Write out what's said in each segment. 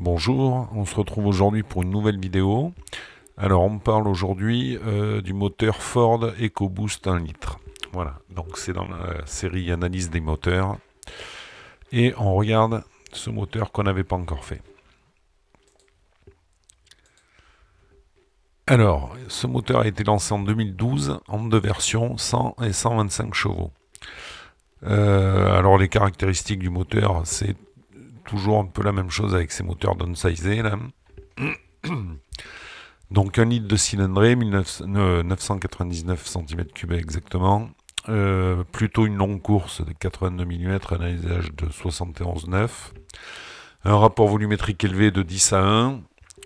Bonjour, on se retrouve aujourd'hui pour une nouvelle vidéo. Alors on parle aujourd'hui du moteur Ford EcoBoost 1 litre. Voilà, donc c'est dans la série analyse des moteurs. Et on regarde ce moteur qu'on n'avait pas encore fait. Alors, ce moteur a été lancé en 2012 en deux versions, 100 et 125 chevaux. Alors les caractéristiques du moteur, c'est toujours un peu la même chose avec ces moteurs downsizés là. Donc 1 litre de cylindrée, 999 cm3 exactement. Plutôt une longue course de 82 mm, un alésage de 71,9. Un rapport volumétrique élevé de 10 à 1.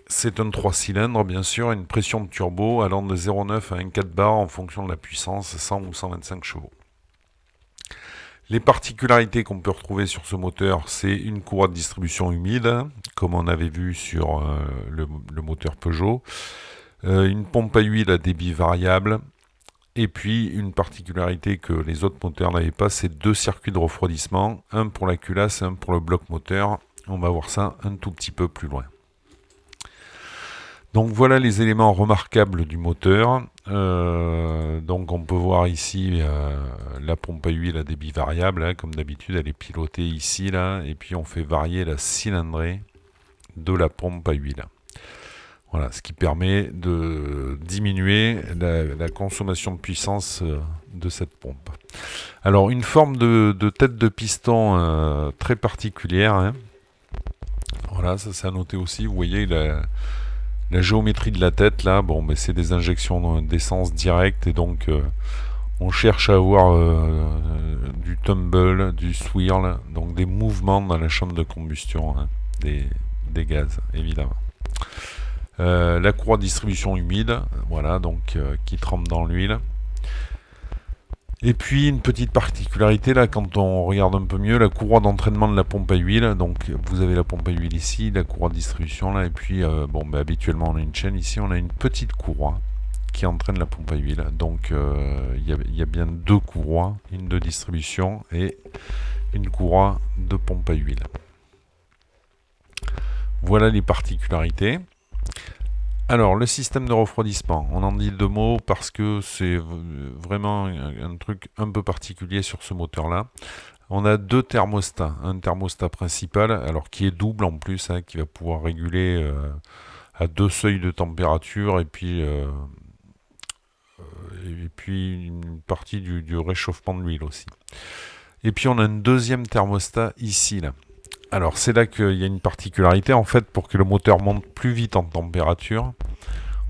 C'est un 3 cylindres, bien sûr, une pression de turbo allant de 0,9 à 1,4 bar en fonction de la puissance, 100 ou 125 chevaux. Les particularités qu'on peut retrouver sur ce moteur, c'est une courroie de distribution humide, comme on avait vu sur le moteur Peugeot. Une pompe à huile à débit variable. Et puis une particularité que les autres moteurs n'avaient pas, c'est deux circuits de refroidissement, un pour la culasse et un pour le bloc moteur. On va voir ça un tout petit peu plus loin. Donc voilà les éléments remarquables du moteur. Donc on peut voir ici la pompe à huile à débit variable, hein, comme d'habitude elle est pilotée ici là, et puis on fait varier la cylindrée de la pompe à huile. Voilà, ce qui permet de diminuer la consommation de puissance de cette pompe. Alors, une forme de tête de piston très particulière. Hein. Voilà, ça c'est à noter aussi. Vous voyez la géométrie de la tête là. Bon, mais c'est des injections d'essence directe et donc on cherche à avoir du tumble, du swirl, donc des mouvements dans la chambre de combustion, hein, des gaz évidemment. La courroie de distribution humide, voilà, donc qui trempe dans l'huile. Et puis une petite particularité là, quand on regarde un peu mieux, la courroie d'entraînement de la pompe à huile. Donc vous avez la pompe à huile ici, la courroie de distribution là, et puis habituellement on a une chaîne ici, on a une petite courroie qui entraîne la pompe à huile. Donc il y a bien deux courroies, une de distribution et une courroie de pompe à huile. Voilà les particularités. Alors, le système de refroidissement, on en dit deux mots parce que c'est vraiment un truc un peu particulier sur ce moteur-là. On a deux thermostats. Un thermostat principal, alors qui est double en plus, hein, qui va pouvoir réguler à deux seuils de température et puis une partie du réchauffement de l'huile aussi. Et puis on a un deuxième thermostat ici, là. Alors c'est là qu'il y a une particularité, en fait, pour que le moteur monte plus vite en température,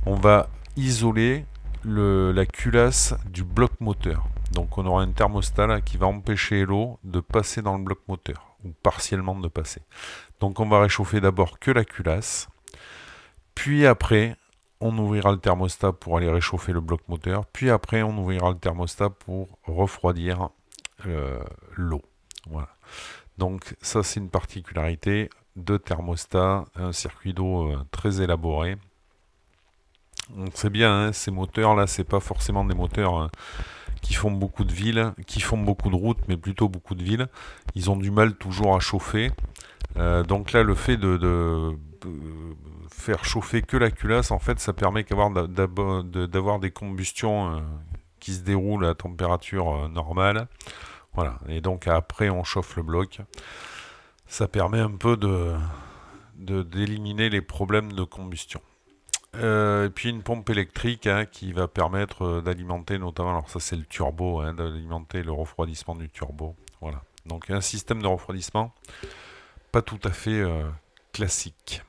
on va isoler la culasse du bloc moteur. Donc on aura un thermostat là qui va empêcher l'eau de passer dans le bloc moteur, ou partiellement de passer. Donc on va réchauffer d'abord que la culasse, puis après on ouvrira le thermostat pour aller réchauffer le bloc moteur, puis après on ouvrira le thermostat pour refroidir l'eau. Voilà. Donc ça c'est une particularité de thermostat, un circuit d'eau très élaboré. On sait bien, hein, ces moteurs là, c'est pas forcément des moteurs qui font beaucoup de villes, qui font beaucoup de routes, mais plutôt beaucoup de villes. Ils ont du mal toujours à chauffer. Donc là, le fait de faire chauffer que la culasse, en fait, ça permet d'avoir des combustions qui se déroulent à température normale. Voilà. Et donc après, on chauffe le bloc. Ça permet un peu d'éliminer les problèmes de combustion. Et puis une pompe électrique, hein, qui va permettre d'alimenter notamment, alors ça c'est le turbo, hein, d'alimenter le refroidissement du turbo. Voilà. Donc un système de refroidissement pas tout à fait classique.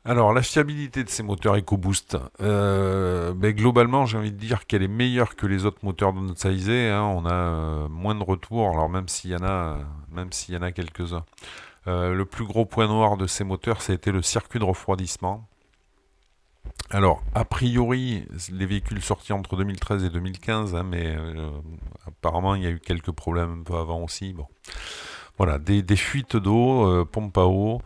Alors la fiabilité de ces moteurs EcoBoost, globalement j'ai envie de dire qu'elle est meilleure que les autres moteurs downsizés, hein. On a moins de retours, alors même s'il y en a quelques-uns. Le plus gros point noir de ces moteurs, ça a été le circuit de refroidissement. Alors, a priori, les véhicules sortis entre 2013 et 2015, hein, mais apparemment il y a eu quelques problèmes un peu avant aussi. Bon. Voilà, des fuites d'eau, pompe à eau,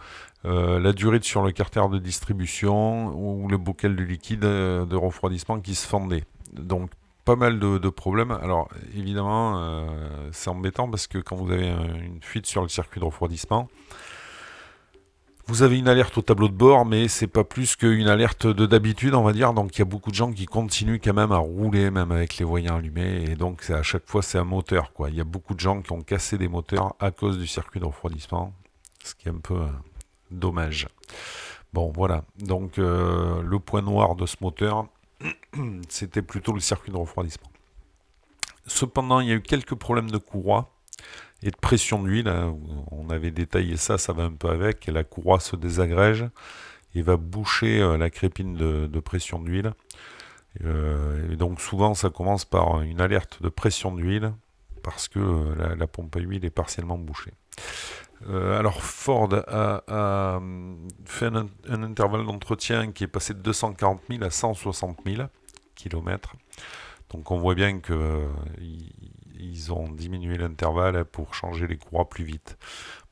la durée sur le carter de distribution ou le bocal de liquide de refroidissement qui se fendait. Donc, pas mal de problèmes. Alors, évidemment, c'est embêtant parce que quand vous avez une fuite sur le circuit de refroidissement, Vous avez une alerte au tableau de bord, mais c'est pas plus qu'une alerte de d'habitude, on va dire. Donc il y a beaucoup de gens qui continuent quand même à rouler, même avec les voyants allumés. Et donc à chaque fois, c'est un moteur, quoi. Il y a beaucoup de gens qui ont cassé des moteurs à cause du circuit de refroidissement, ce qui est un peu dommage. Bon, voilà. Donc le point noir de ce moteur, c'était plutôt le circuit de refroidissement. Cependant, il y a eu quelques problèmes de courroie et de pression d'huile. On avait détaillé ça, ça va un peu avec. Et la courroie se désagrège et va boucher la crépine de pression d'huile. Et donc souvent, ça commence par une alerte de pression d'huile parce que la pompe à huile est partiellement bouchée. Alors Ford a fait un intervalle d'entretien qui est passé de 240 000 à 160 000 km. Donc on voit bien que ils ont diminué l'intervalle pour changer les courroies plus vite.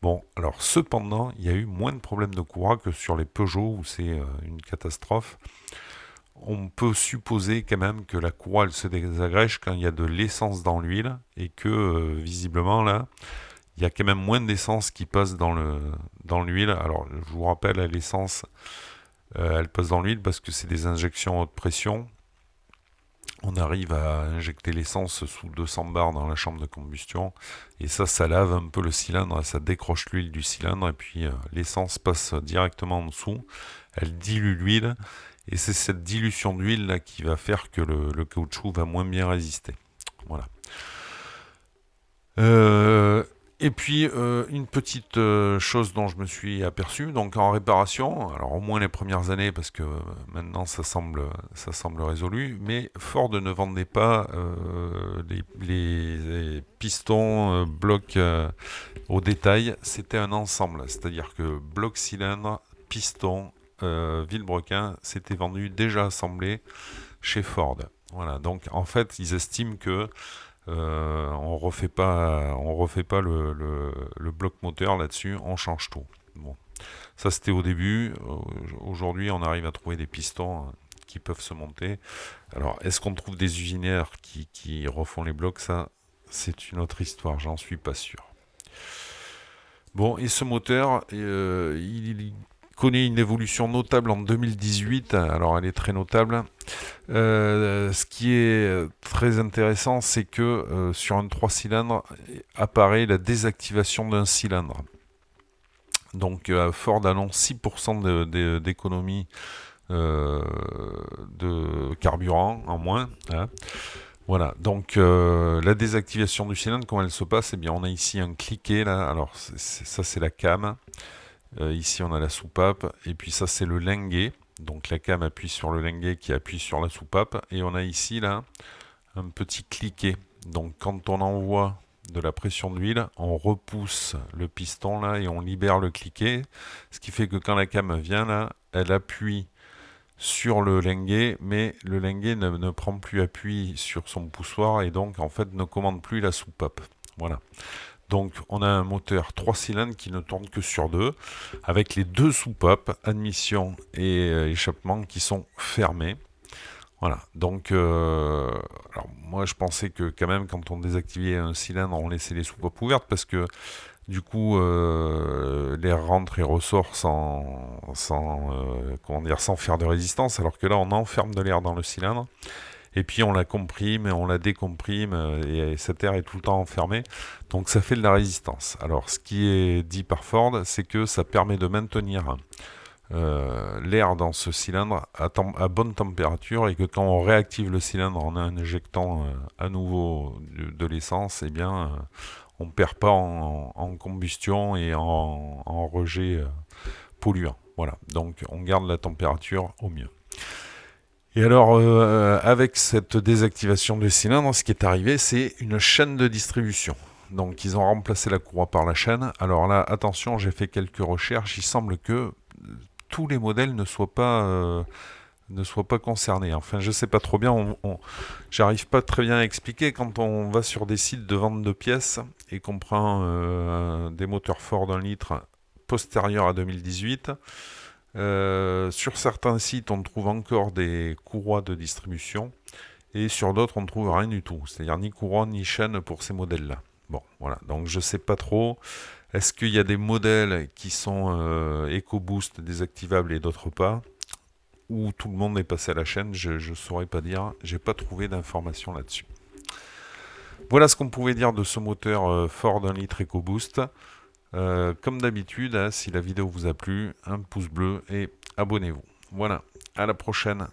Bon, alors cependant, il y a eu moins de problèmes de courroie que sur les Peugeot où c'est une catastrophe. On peut supposer quand même que la courroie elle se désagrège quand il y a de l'essence dans l'huile et que visiblement là, il y a quand même moins d'essence qui passe dans l'huile. Alors je vous rappelle, l'essence, elle passe dans l'huile parce que c'est des injections à haute pression. On arrive à injecter l'essence sous 200 bars dans la chambre de combustion et ça lave un peu le cylindre, ça décroche l'huile du cylindre et puis l'essence passe directement en dessous, elle dilue l'huile et c'est cette dilution d'huile là qui va faire que le caoutchouc va moins bien résister. Voilà. Et puis une petite chose dont je me suis aperçu, donc en réparation, alors au moins les premières années parce que maintenant ça semble résolu, mais Ford ne vendait pas les pistons blocs au détail, c'était un ensemble, c'est-à-dire que bloc cylindre, piston, vilebrequin, c'était vendu déjà assemblé chez Ford. Voilà, donc en fait ils estiment que on refait pas le bloc moteur là-dessus, on change tout. Bon, ça c'était au début. Aujourd'hui, on arrive à trouver des pistons qui peuvent se monter. Alors, est-ce qu'on trouve des usinières qui refont les blocs? Ça, c'est une autre histoire. J'en suis pas sûr. Bon, et ce moteur, il connaît une évolution notable en 2018. Alors, elle est très notable. Ce qui est très intéressant, c'est que sur un 3 cylindres apparaît la désactivation d'un cylindre. Donc Ford annonce 6% d'économie de carburant en moins. Hein. Voilà, donc la désactivation du cylindre, comment elle se passe? Eh bien, on a ici un cliquet là. Alors, ça, c'est la cam. Ici, on a la soupape. Et puis, ça, c'est le linguet. Donc, la cam appuie sur le linguet qui appuie sur la soupape. Et on a ici, là, un petit cliquet. Donc, quand on envoie de la pression d'huile, on repousse le piston, là, et on libère le cliquet. Ce qui fait que quand la cam vient, là, elle appuie sur le linguet, mais le linguet ne prend plus appui sur son poussoir et donc en fait ne commande plus la soupape. Voilà. Donc on a un moteur 3 cylindres qui ne tourne que sur 2, avec les deux soupapes, admission et échappement, qui sont fermées. Voilà, donc alors moi je pensais que quand même quand on désactivait un cylindre, on laissait les soupapes ouvertes parce que du coup, l'air rentre et ressort sans faire de résistance, alors que là, on enferme de l'air dans le cylindre, et puis on la comprime, et on la décomprime, et cet air est tout le temps enfermé, donc ça fait de la résistance. Alors, ce qui est dit par Ford, c'est que ça permet de maintenir l'air dans ce cylindre à bonne température, et que quand on réactive le cylindre en injectant à nouveau de l'essence, eh bien on ne perd pas en combustion et en rejet polluant. Voilà, donc on garde la température au mieux. Et alors, avec cette désactivation du cylindre, ce qui est arrivé, c'est une chaîne de distribution. Donc ils ont remplacé la courroie par la chaîne. Alors là, attention, j'ai fait quelques recherches, il semble que tous les modèles ne soient pas concernés. Enfin, je sais pas trop bien. J'arrive pas très bien à expliquer quand on va sur des sites de vente de pièces et qu'on prend des moteurs Ford 1 litre postérieurs à 2018. Sur certains sites, on trouve encore des courroies de distribution et sur d'autres, on ne trouve rien du tout. C'est-à-dire ni courroie ni chaîne pour ces modèles-là. Bon, voilà. Donc, je sais pas trop. Est-ce qu'il y a des modèles qui sont EcoBoost désactivables et d'autres pas? Ou tout le monde est passé à la chaîne? Je ne saurais pas dire. J'ai pas trouvé d'informations là-dessus. Voilà ce qu'on pouvait dire de ce moteur Ford 1 litre EcoBoost. Comme d'habitude, hein, si la vidéo vous a plu, un pouce bleu et abonnez-vous. Voilà, à la prochaine.